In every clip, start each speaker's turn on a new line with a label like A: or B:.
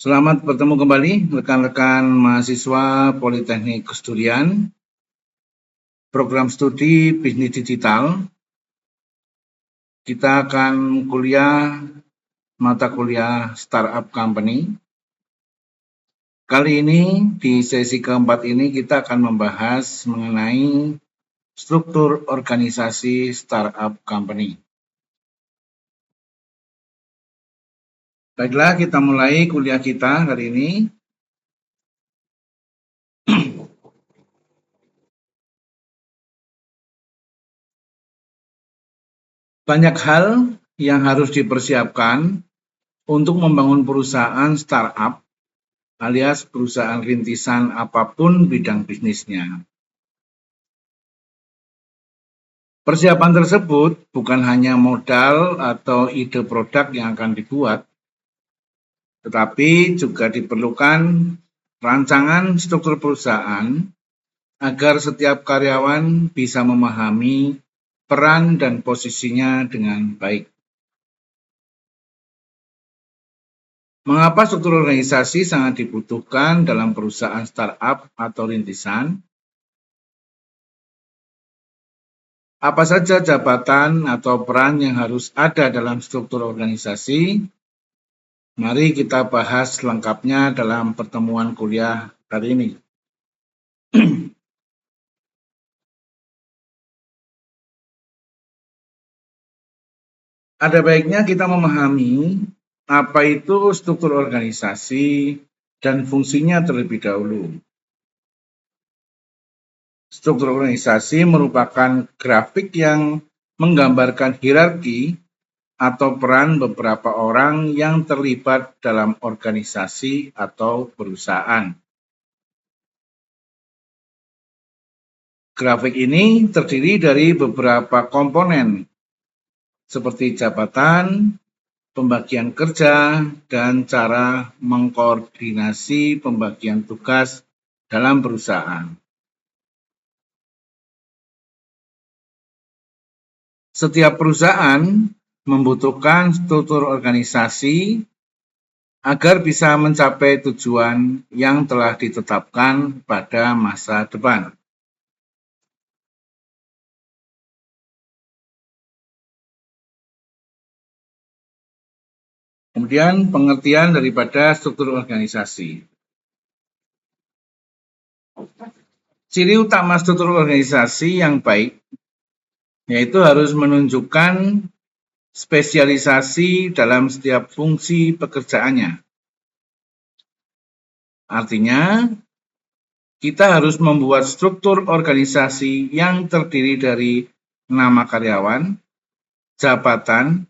A: Selamat bertemu kembali rekan-rekan mahasiswa Politeknik Kesturian, program studi bisnis digital. Kita akan kuliah mata kuliah Startup Company. Kali ini di sesi keempat ini kita akan membahas mengenai struktur organisasi Startup Company. Baiklah, kita mulai kuliah kita hari ini. Banyak hal yang harus dipersiapkan untuk membangun perusahaan startup alias perusahaan rintisan apapun bidang bisnisnya. Persiapan tersebut bukan hanya modal atau ide produk yang akan dibuat, tetapi juga diperlukan rancangan struktur perusahaan agar setiap karyawan bisa memahami peran dan posisinya dengan baik. Mengapa struktur organisasi sangat dibutuhkan dalam perusahaan startup atau rintisan? Apa saja jabatan atau peran yang harus ada dalam struktur organisasi? Mari kita bahas lengkapnya dalam pertemuan kuliah kali ini. Ada baiknya kita memahami apa itu struktur organisasi dan fungsinya terlebih dahulu. Struktur organisasi merupakan grafik yang menggambarkan hierarki atau peran beberapa orang yang terlibat dalam organisasi atau perusahaan. Grafik ini terdiri dari beberapa komponen, seperti jabatan, pembagian kerja, dan cara mengkoordinasi pembagian tugas dalam perusahaan. Setiap perusahaan membutuhkan struktur organisasi agar bisa mencapai tujuan yang telah ditetapkan pada masa depan. Kemudian pengertian daripada struktur organisasi. Ciri utama struktur organisasi yang baik yaitu harus menunjukkan spesialisasi dalam setiap fungsi pekerjaannya. Artinya, kita harus membuat struktur organisasi yang terdiri dari nama karyawan, jabatan,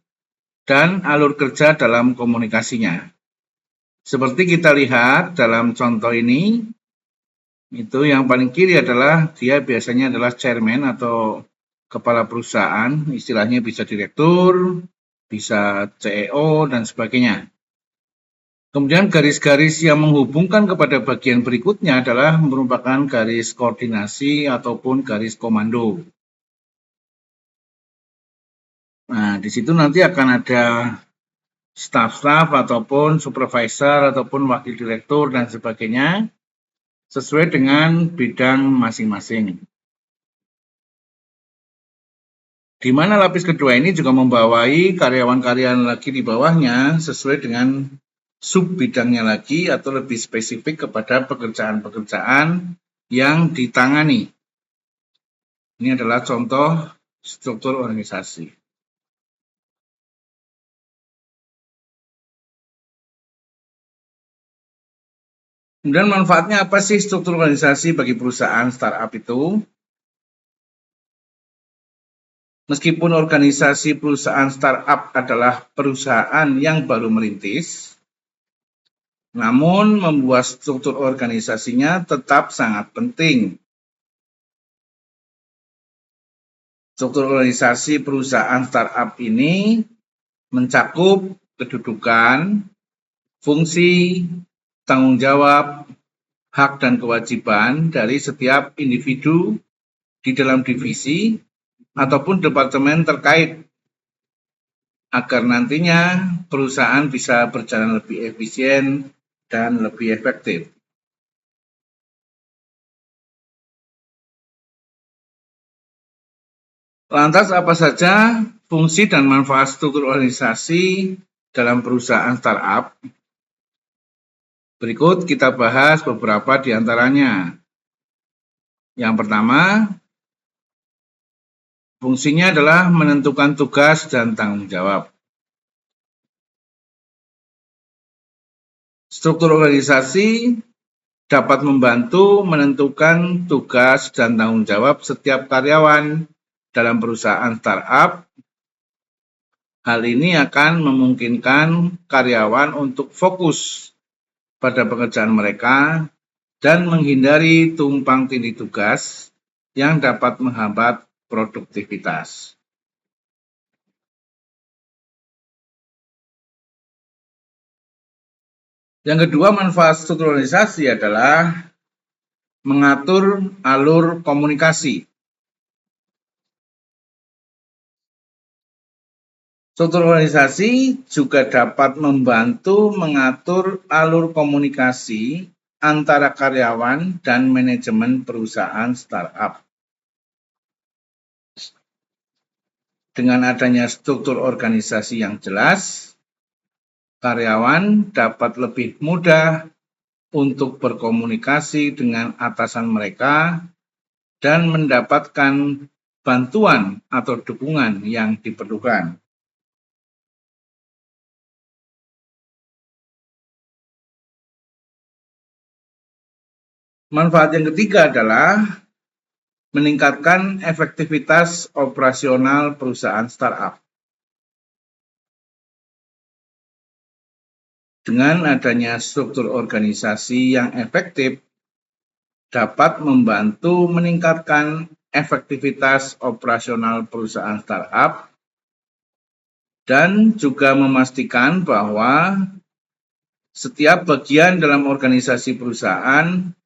A: dan alur kerja dalam komunikasinya. Seperti kita lihat dalam contoh ini, itu yang paling kiri adalah dia biasanya adalah chairman atau kepala perusahaan, istilahnya bisa direktur, bisa CEO, dan sebagainya. Kemudian garis-garis yang menghubungkan kepada bagian berikutnya adalah merupakan garis koordinasi ataupun garis komando. Nah, di situ nanti akan ada staff-staff ataupun supervisor ataupun wakil direktur dan sebagainya sesuai dengan bidang masing-masing. Di mana lapis kedua ini juga membawai karyawan-karyawan lagi di bawahnya sesuai dengan sub bidangnya lagi atau lebih spesifik kepada pekerjaan-pekerjaan yang ditangani. Ini adalah contoh struktur organisasi. Kemudian manfaatnya apa sih struktur organisasi bagi perusahaan startup itu? Meskipun organisasi perusahaan startup adalah perusahaan yang baru merintis, namun membuat struktur organisasinya tetap sangat penting. Struktur organisasi perusahaan startup ini mencakup kedudukan, fungsi, tanggung jawab, hak dan kewajiban dari setiap individu di dalam divisi ataupun departemen terkait agar nantinya perusahaan bisa berjalan lebih efisien dan lebih efektif. Lantas apa saja fungsi dan manfaat struktur organisasi dalam perusahaan startup? Berikut kita bahas beberapa di antaranya. Yang pertama, fungsinya adalah menentukan tugas dan tanggung jawab. Struktur organisasi dapat membantu menentukan tugas dan tanggung jawab setiap karyawan dalam perusahaan startup. Hal ini akan memungkinkan karyawan untuk fokus pada pekerjaan mereka dan menghindari tumpang tindih tugas yang dapat menghambat produktivitas. Yang kedua, manfaat struktur organisasi adalah mengatur alur komunikasi. Struktur organisasi juga dapat membantu mengatur alur komunikasi antara karyawan dan manajemen perusahaan startup. Dengan adanya struktur organisasi yang jelas, karyawan dapat lebih mudah untuk berkomunikasi dengan atasan mereka dan mendapatkan bantuan atau dukungan yang diperlukan. Manfaat yang ketiga adalah meningkatkan efektivitas operasional perusahaan startup. Dengan adanya struktur organisasi yang efektif, dapat membantu meningkatkan efektivitas operasional perusahaan startup dan juga memastikan bahwa setiap bagian dalam organisasi perusahaan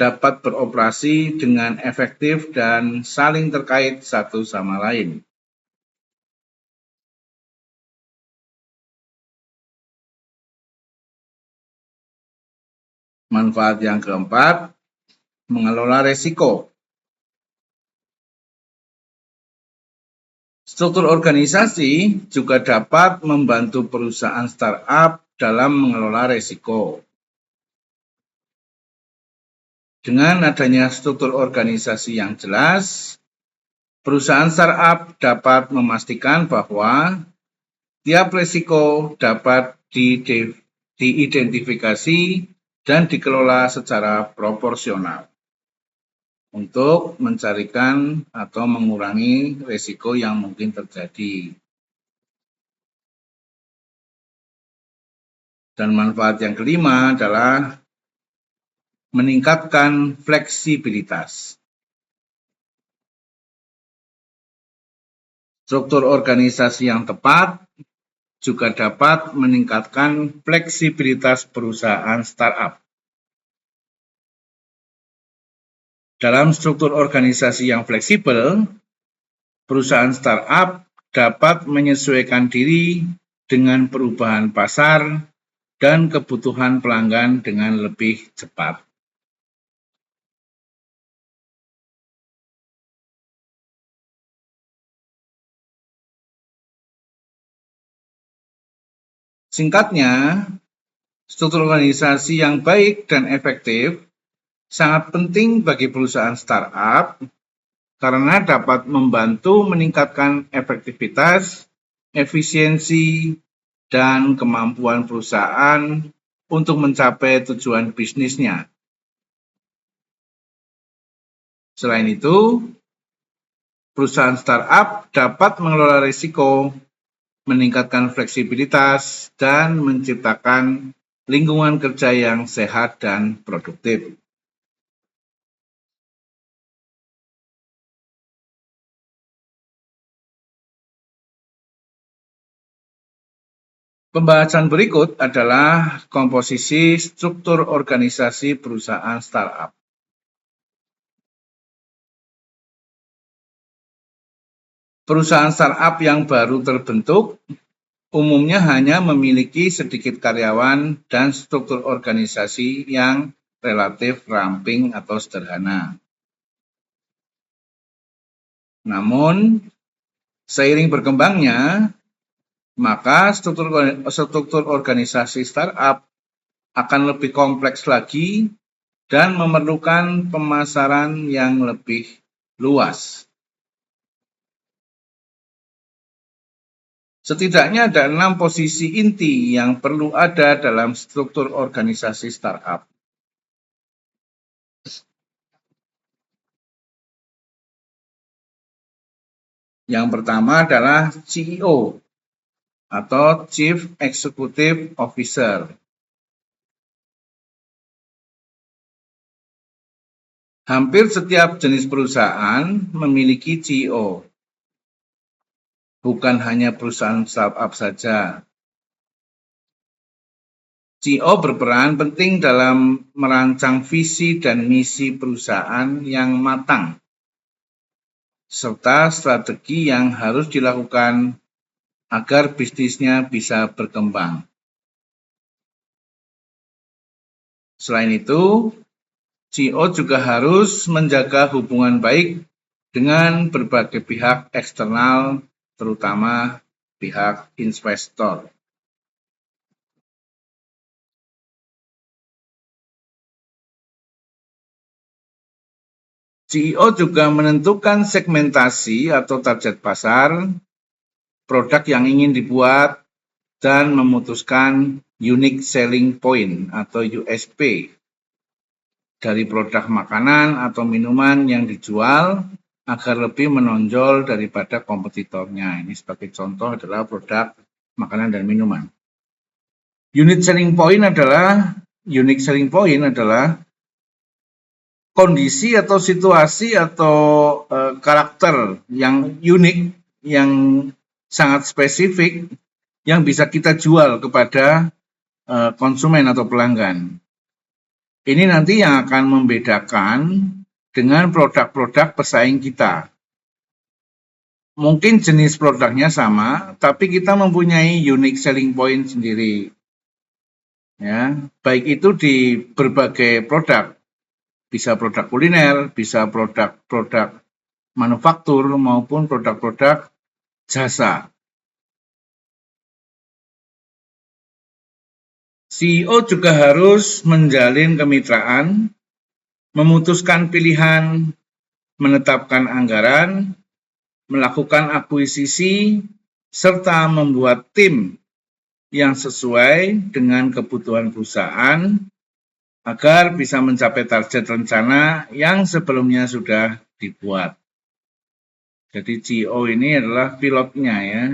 A: dapat beroperasi dengan efektif dan saling terkait satu sama lain. Manfaat yang keempat, mengelola resiko. Struktur organisasi juga dapat membantu perusahaan startup dalam mengelola resiko. Dengan adanya struktur organisasi yang jelas, perusahaan startup dapat memastikan bahwa tiap risiko dapat diidentifikasi dan dikelola secara proporsional untuk mencarikan atau mengurangi risiko yang mungkin terjadi. Dan manfaat yang kelima adalah meningkatkan fleksibilitas. Struktur organisasi yang tepat juga dapat meningkatkan fleksibilitas perusahaan startup. Dalam struktur organisasi yang fleksibel, perusahaan startup dapat menyesuaikan diri dengan perubahan pasar dan kebutuhan pelanggan dengan lebih cepat. Singkatnya, struktur organisasi yang baik dan efektif sangat penting bagi perusahaan startup karena dapat membantu meningkatkan efektivitas, efisiensi, dan kemampuan perusahaan untuk mencapai tujuan bisnisnya. Selain itu, perusahaan startup dapat mengelola risiko, meningkatkan fleksibilitas, dan menciptakan lingkungan kerja yang sehat dan produktif. Pembahasan berikut adalah komposisi struktur organisasi perusahaan startup. Perusahaan startup yang baru terbentuk umumnya hanya memiliki sedikit karyawan dan struktur organisasi yang relatif ramping atau sederhana. Namun, seiring berkembangnya, maka struktur organisasi startup akan lebih kompleks lagi dan memerlukan pemasaran yang lebih luas. Setidaknya ada 6 posisi inti yang perlu ada dalam struktur organisasi startup. Yang pertama adalah CEO atau Chief Executive Officer. Hampir setiap jenis perusahaan memiliki CEO. Bukan hanya perusahaan startup saja. CEO berperan penting dalam merancang visi dan misi perusahaan yang matang, serta strategi yang harus dilakukan agar bisnisnya bisa berkembang. Selain itu, CEO juga harus menjaga hubungan baik dengan berbagai pihak eksternal, terutama pihak investor. CEO juga menentukan segmentasi atau target pasar, produk yang ingin dibuat, dan memutuskan unique selling point atau USP dari produk makanan atau minuman yang dijual agar lebih menonjol daripada kompetitornya. Ini sebagai contoh adalah produk makanan dan minuman. Unique selling point adalah kondisi atau situasi atau karakter yang unik, yang sangat spesifik, yang bisa kita jual kepada konsumen atau pelanggan. Ini nanti yang akan membedakan dengan produk-produk pesaing kita. Mungkin jenis produknya sama, tapi kita mempunyai unique selling point sendiri. Ya, baik itu di berbagai produk, bisa produk kuliner, bisa produk-produk manufaktur maupun produk-produk jasa. CEO juga harus menjalin kemitraan, memutuskan pilihan, menetapkan anggaran, melakukan akuisisi, serta membuat tim yang sesuai dengan kebutuhan perusahaan agar bisa mencapai target rencana yang sebelumnya sudah dibuat. Jadi CEO ini adalah pilotnya ya.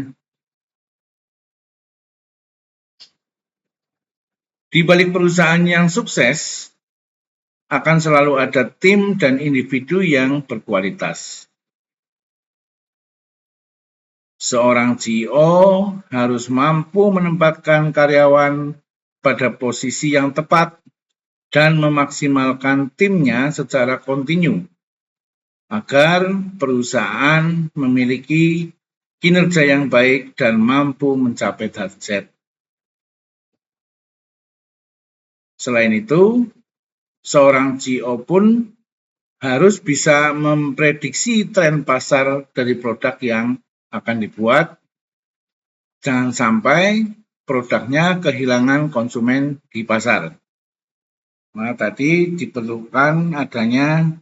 A: Di balik perusahaan yang sukses, akan selalu ada tim dan individu yang berkualitas. Seorang CEO harus mampu menempatkan karyawan pada posisi yang tepat dan memaksimalkan timnya secara kontinu agar perusahaan memiliki kinerja yang baik dan mampu mencapai target. Selain itu, seorang CEO pun harus bisa memprediksi tren pasar dari produk yang akan dibuat. Jangan sampai produknya kehilangan konsumen di pasar. Nah, tadi diperlukan adanya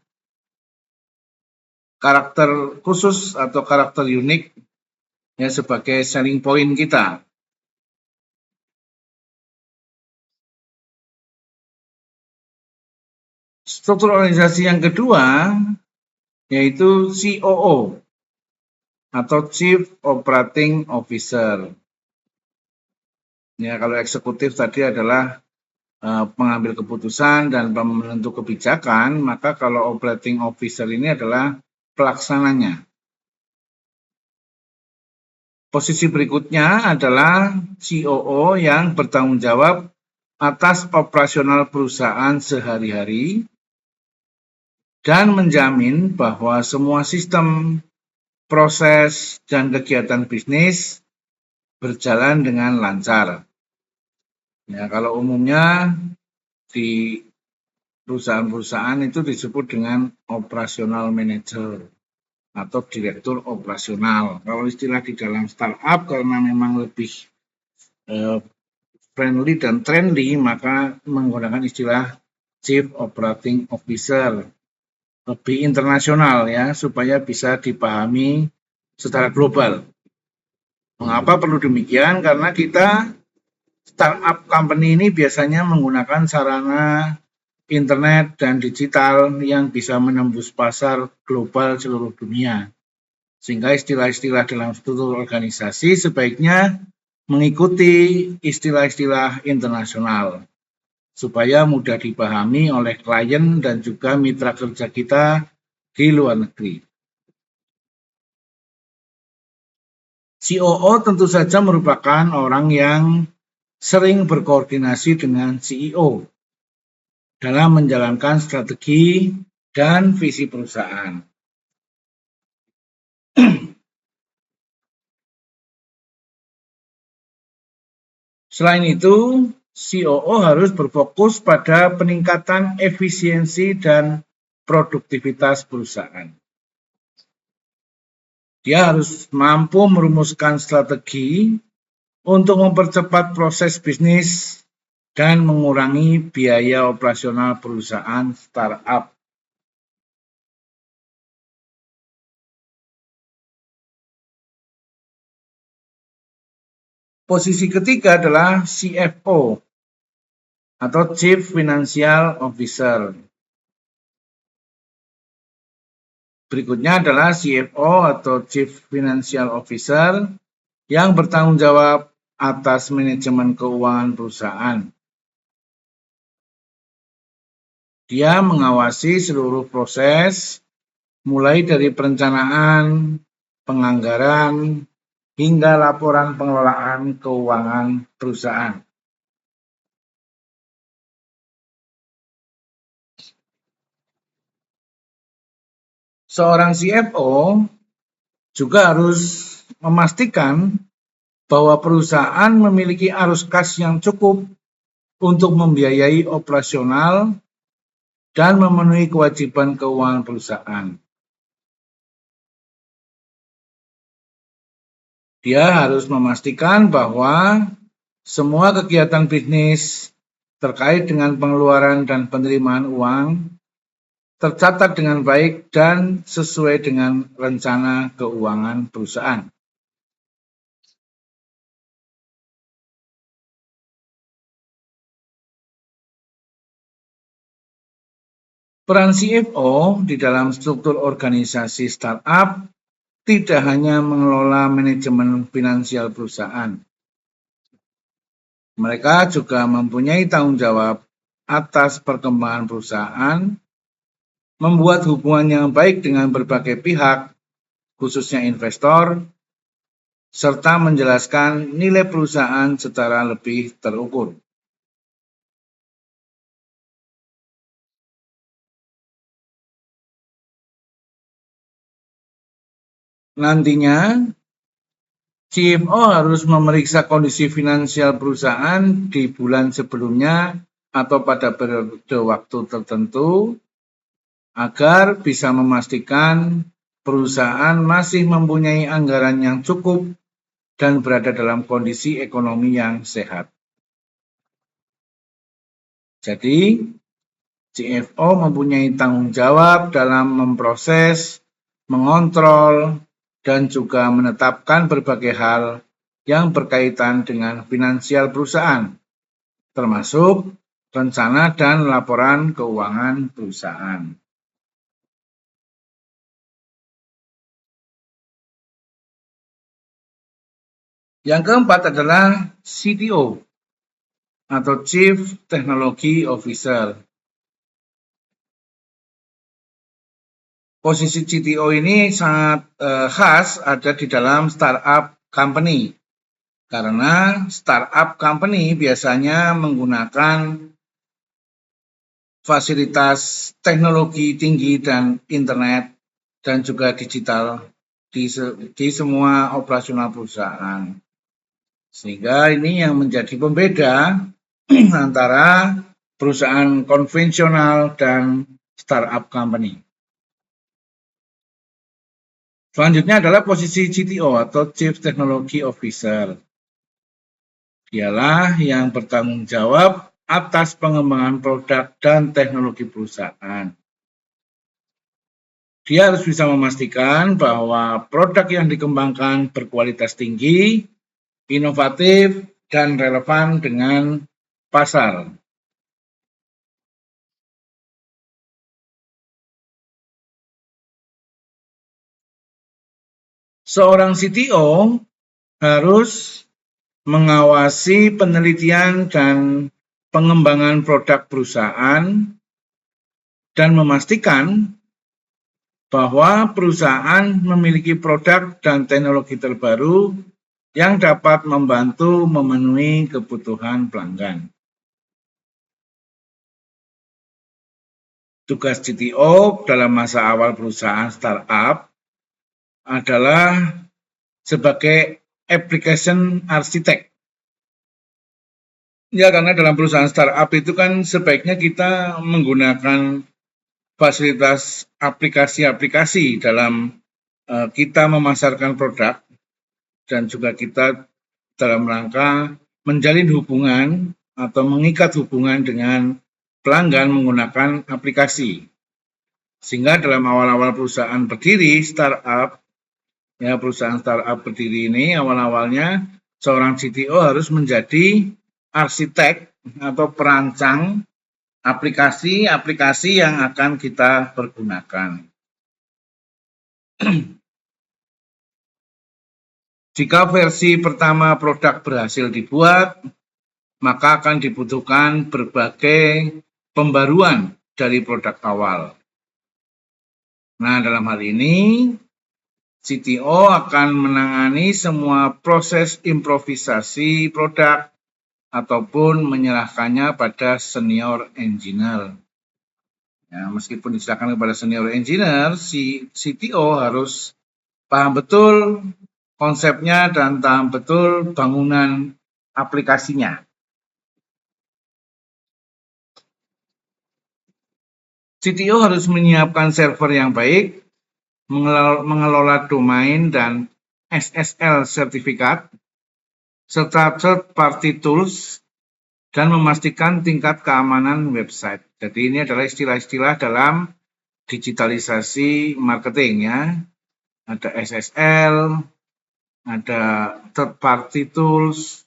A: karakter khusus atau karakter unik ya sebagai selling point kita. Struktur organisasi yang kedua yaitu COO atau Chief Operating Officer. Ya, kalau eksekutif tadi adalah pengambil keputusan dan penentu kebijakan, maka kalau operating officer ini adalah pelaksananya. Posisi berikutnya adalah COO yang bertanggung jawab atas operasional perusahaan sehari-hari dan menjamin bahwa semua sistem, proses, dan kegiatan bisnis berjalan dengan lancar. Ya, kalau umumnya di perusahaan-perusahaan itu disebut dengan operasional manager atau direktur operasional. Kalau istilah di dalam startup karena memang lebih friendly dan trendy, maka menggunakan istilah Chief Operating Officer. Lebih internasional ya, supaya bisa dipahami secara global. Mengapa perlu demikian? Karena kita startup company ini biasanya menggunakan sarana internet dan digital yang bisa menembus pasar global seluruh dunia. Sehingga istilah-istilah dalam struktur organisasi sebaiknya mengikuti istilah-istilah internasional supaya mudah dipahami oleh klien dan juga mitra kerja kita di luar negeri. COO tentu saja merupakan orang yang sering berkoordinasi dengan CEO dalam menjalankan strategi dan visi perusahaan. Selain itu, COO harus berfokus pada peningkatan efisiensi dan produktivitas perusahaan. Dia harus mampu merumuskan strategi untuk mempercepat proses bisnis dan mengurangi biaya operasional perusahaan startup. Posisi ketiga adalah CFO atau Chief Financial Officer. Berikutnya adalah CFO atau Chief Financial Officer yang bertanggung jawab atas manajemen keuangan perusahaan. Dia mengawasi seluruh proses, mulai dari perencanaan, penganggaran, hingga laporan pengelolaan keuangan perusahaan. Seorang CFO juga harus memastikan bahwa perusahaan memiliki arus kas yang cukup untuk membiayai operasional dan memenuhi kewajiban keuangan perusahaan. Dia harus memastikan bahwa semua kegiatan bisnis terkait dengan pengeluaran dan penerimaan uang tercatat dengan baik dan sesuai dengan rencana keuangan perusahaan. Peran CFO di dalam struktur organisasi startup tidak hanya mengelola manajemen finansial perusahaan. Mereka juga mempunyai tanggung jawab atas perkembangan perusahaan, membuat hubungan yang baik dengan berbagai pihak, khususnya investor, serta menjelaskan nilai perusahaan secara lebih terukur. Nantinya, CFO harus memeriksa kondisi finansial perusahaan di bulan sebelumnya atau pada periode waktu tertentu agar bisa memastikan perusahaan masih mempunyai anggaran yang cukup dan berada dalam kondisi ekonomi yang sehat. Jadi, CFO mempunyai tanggung jawab dalam memproses, mengontrol, dan juga menetapkan berbagai hal yang berkaitan dengan finansial perusahaan, termasuk rencana dan laporan keuangan perusahaan. Yang keempat adalah CTO atau Chief Technology Officer. Posisi CTO ini sangat khas ada di dalam startup company. Karena startup company biasanya menggunakan fasilitas teknologi tinggi dan internet dan juga digital di semua operasional perusahaan. Sehingga ini yang menjadi pembeda antara perusahaan konvensional dan startup company. Selanjutnya adalah posisi CTO atau Chief Technology Officer. Dialah yang bertanggung jawab atas pengembangan produk dan teknologi perusahaan. Dia harus bisa memastikan bahwa produk yang dikembangkan berkualitas tinggi, inovatif, dan relevan dengan pasar. Seorang CTO harus mengawasi penelitian dan pengembangan produk perusahaan dan memastikan bahwa perusahaan memiliki produk dan teknologi terbaru yang dapat membantu memenuhi kebutuhan pelanggan. Tugas CTO dalam masa awal perusahaan startup adalah sebagai application architect. Ya, karena dalam perusahaan startup itu kan sebaiknya kita menggunakan fasilitas aplikasi-aplikasi dalam kita memasarkan produk dan juga kita dalam rangka menjalin hubungan atau mengikat hubungan dengan pelanggan menggunakan aplikasi. Sehingga dalam awal-awal perusahaan berdiri, startup, ya perusahaan startup berdiri ini awal-awalnya seorang CTO harus menjadi arsitek atau perancang aplikasi-aplikasi yang akan kita pergunakan. Jika versi pertama produk berhasil dibuat, maka akan dibutuhkan berbagai pembaruan dari produk awal. Nah, dalam hal ini, CTO akan menangani semua proses improvisasi produk ataupun menyerahkannya pada senior engineer. Ya, meskipun diserahkan kepada senior engineer, si CTO harus paham betul konsepnya dan paham betul bangunan aplikasinya. CTO harus menyiapkan server yang baik, mengelola domain dan SSL sertifikat, serta third-party tools, dan memastikan tingkat keamanan website. Jadi ini adalah istilah-istilah dalam digitalisasi marketing ya. Ada SSL, ada third-party tools,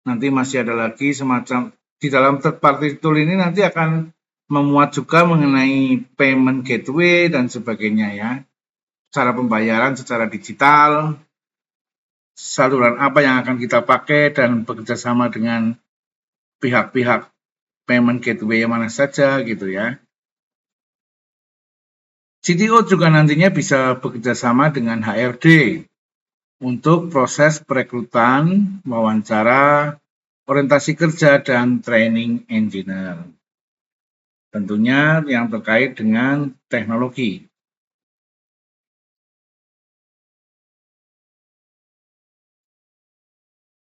A: nanti masih ada lagi semacam, di dalam third-party tool ini nanti akan memuat juga mengenai payment gateway dan sebagainya ya. Cara pembayaran secara digital, saluran apa yang akan kita pakai dan bekerjasama dengan pihak-pihak payment gateway mana saja gitu ya. CTO juga nantinya bisa bekerjasama dengan HRD untuk proses perekrutan, wawancara, orientasi kerja, dan training engineer. Tentunya yang terkait dengan teknologi.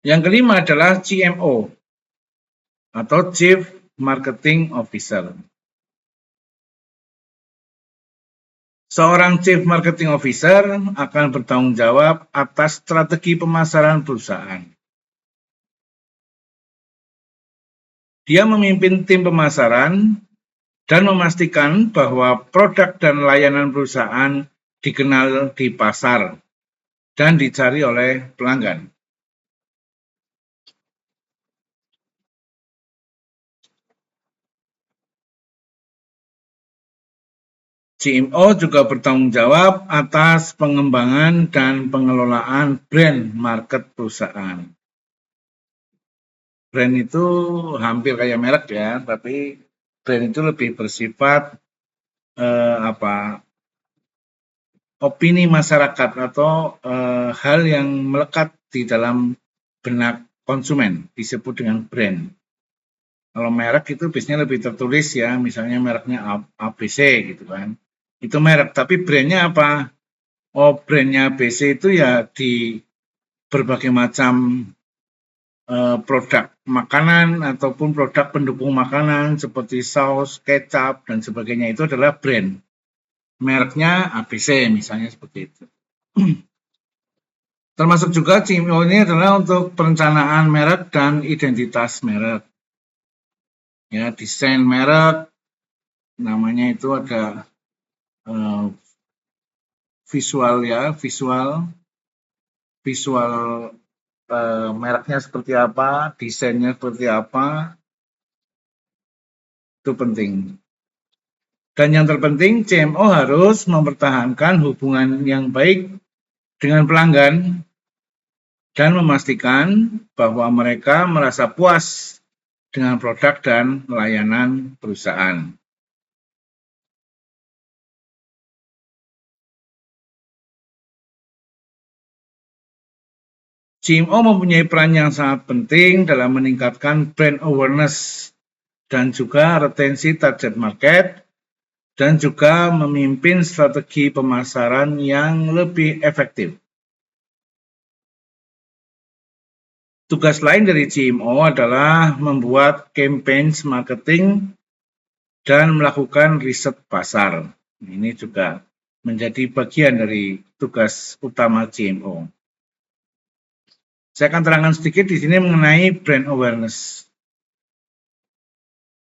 A: Yang kelima adalah CMO atau Chief Marketing Officer. Seorang Chief Marketing Officer akan bertanggung jawab atas strategi pemasaran perusahaan. Dia memimpin tim pemasaran dan memastikan bahwa produk dan layanan perusahaan dikenal di pasar dan dicari oleh pelanggan. CMO juga bertanggung jawab atas pengembangan dan pengelolaan brand market perusahaan. Brand itu hampir kayak merek ya, tapi brand itu lebih bersifat opini masyarakat atau hal yang melekat di dalam benak konsumen disebut dengan brand. Kalau merek itu biasanya lebih tertulis ya, misalnya mereknya ABC gitu kan. Itu merek, tapi brandnya apa? Oh, brandnya ABC itu ya di berbagai macam produk makanan ataupun produk pendukung makanan seperti saus, kecap, dan sebagainya itu adalah brand. Mereknya ABC misalnya seperti itu. Termasuk juga CMO ini adalah untuk perencanaan merek dan identitas merek. Ya, desain merek, namanya itu ada visual mereknya seperti apa, desainnya seperti apa, itu penting. Dan yang terpenting, CMO harus mempertahankan hubungan yang baik dengan pelanggan dan memastikan bahwa mereka merasa puas dengan produk dan layanan perusahaan. CMO mempunyai peran yang sangat penting dalam meningkatkan brand awareness dan juga retensi target market, dan juga memimpin strategi pemasaran yang lebih efektif. Tugas lain dari CMO adalah membuat campaign marketing dan melakukan riset pasar. Ini juga menjadi bagian dari tugas utama CMO. Saya akan terangkan sedikit di sini mengenai brand awareness.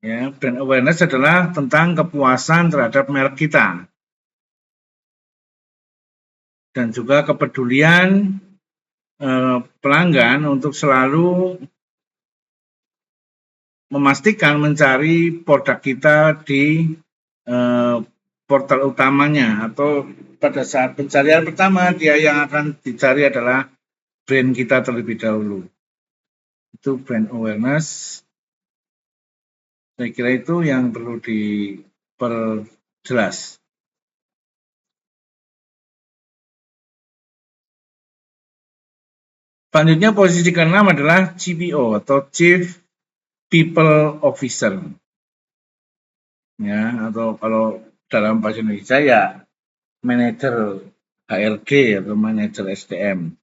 A: Ya, brand awareness adalah tentang kepuasan terhadap merek kita dan juga kepedulian pelanggan untuk selalu memastikan mencari produk kita di portal utamanya, atau pada saat pencarian pertama dia yang akan dicari adalah brand kita terlebih dahulu. Itu brand awareness. Saya kira itu yang perlu diperjelas. Selanjutnya posisi ke-6 adalah CPO atau Chief People Officer. Ya, atau kalau dalam bahasa Indonesia ya manajer HRD atau manajer SDM.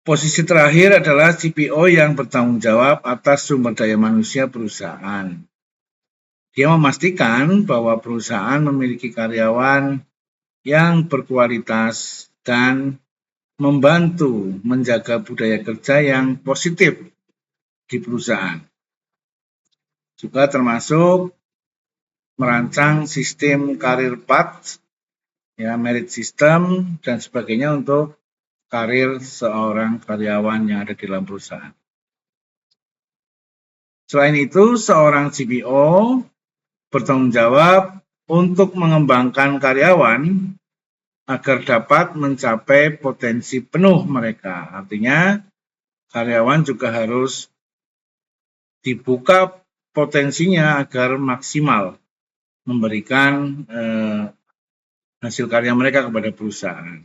A: Posisi terakhir adalah CPO yang bertanggung jawab atas sumber daya manusia perusahaan. Dia memastikan bahwa perusahaan memiliki karyawan yang berkualitas dan membantu menjaga budaya kerja yang positif di perusahaan. Juga termasuk merancang sistem karir path, ya, merit system, dan sebagainya untuk karir seorang karyawan yang ada di dalam perusahaan. Selain itu, seorang CPO bertanggung jawab untuk mengembangkan karyawan agar dapat mencapai potensi penuh mereka. Artinya, karyawan juga harus dibuka potensinya agar maksimal memberikan hasil karya mereka kepada perusahaan.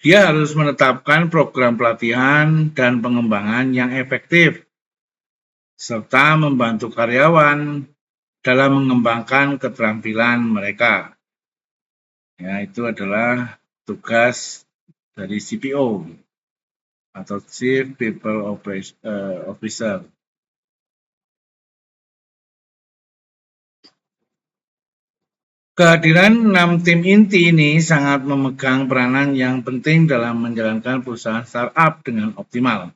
A: Dia harus menetapkan program pelatihan dan pengembangan yang efektif, serta membantu karyawan dalam mengembangkan keterampilan mereka. Ya, itu adalah tugas dari CPO atau Chief People Officer. Kehadiran 6 tim inti ini sangat memegang peranan yang penting dalam menjalankan perusahaan startup dengan optimal.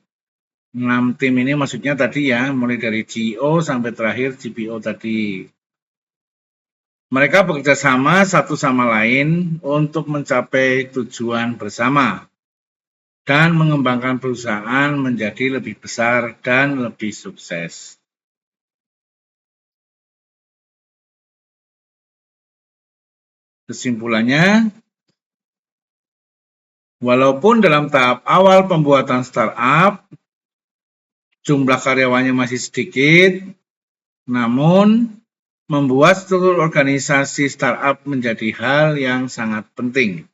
A: 6 tim ini maksudnya tadi ya, mulai dari CEO sampai terakhir CPO tadi. Mereka bekerja sama satu sama lain untuk mencapai tujuan bersama dan mengembangkan perusahaan menjadi lebih besar dan lebih sukses. Kesimpulannya, walaupun dalam tahap awal pembuatan startup, jumlah karyawannya masih sedikit, namun membuat struktur organisasi startup menjadi hal yang sangat penting.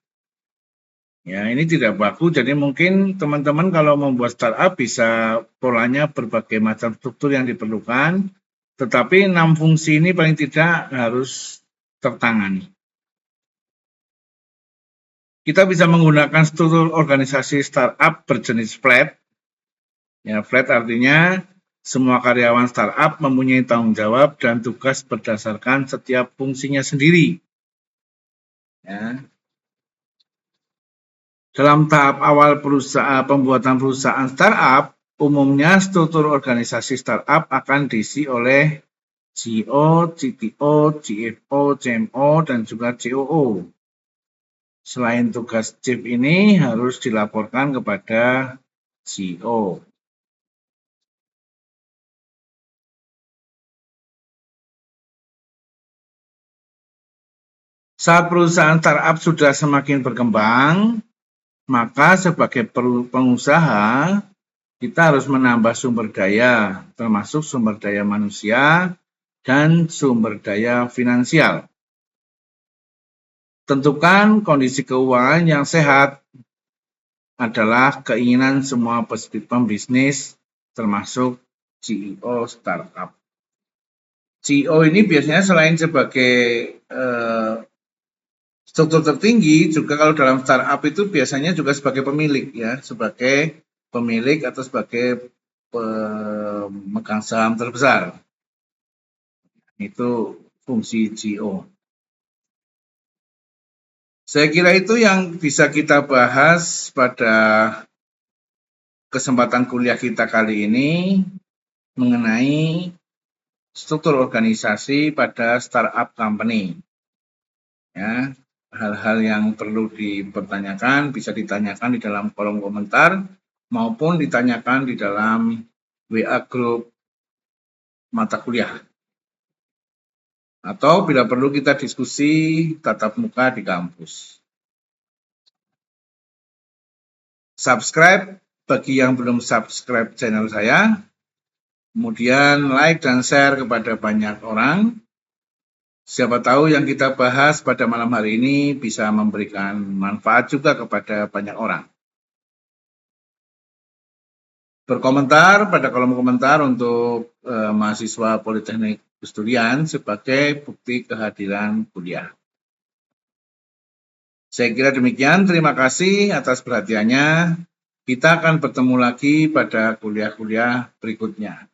A: Ya, ini tidak baku, jadi mungkin teman-teman kalau membuat startup bisa polanya berbagai macam struktur yang diperlukan, tetapi 6 fungsi ini paling tidak harus tertangani. kita bisa menggunakan struktur organisasi startup berjenis flat. Ya, flat artinya semua karyawan startup mempunyai tanggung jawab dan tugas berdasarkan setiap fungsinya sendiri. Ya. Dalam tahap awal pembuatan perusahaan startup, umumnya struktur organisasi startup akan diisi oleh CEO, CTO, CFO, CMO, dan juga COO. Selain tugas chief ini harus dilaporkan kepada CEO. Saat perusahaan startup sudah semakin berkembang, maka sebagai pengusaha, kita harus menambah sumber daya, termasuk sumber daya manusia dan sumber daya finansial. Tentukan kondisi keuangan yang sehat adalah keinginan semua pembisnis, termasuk CEO startup. CEO ini biasanya selain sebagai struktur tertinggi, juga kalau dalam startup itu biasanya juga sebagai pemilik, ya, sebagai pemilik atau sebagai pemegang saham terbesar. Itu fungsi CEO. Saya kira itu yang bisa kita bahas pada kesempatan kuliah kita kali ini mengenai struktur organisasi pada startup company. Ya, hal-hal yang perlu dipertanyakan bisa ditanyakan di dalam kolom komentar maupun ditanyakan di dalam WA group mata kuliah. Atau bila perlu kita diskusi tatap muka di kampus. Subscribe bagi yang belum subscribe channel saya. Kemudian like dan share kepada banyak orang. Siapa tahu yang kita bahas pada malam hari ini bisa memberikan manfaat juga kepada banyak orang. Berkomentar pada kolom komentar untuk mahasiswa Politeknik Pesuruan sebagai bukti kehadiran kuliah. Saya kira demikian, terima kasih atas perhatiannya. Kita akan bertemu lagi pada kuliah-kuliah berikutnya.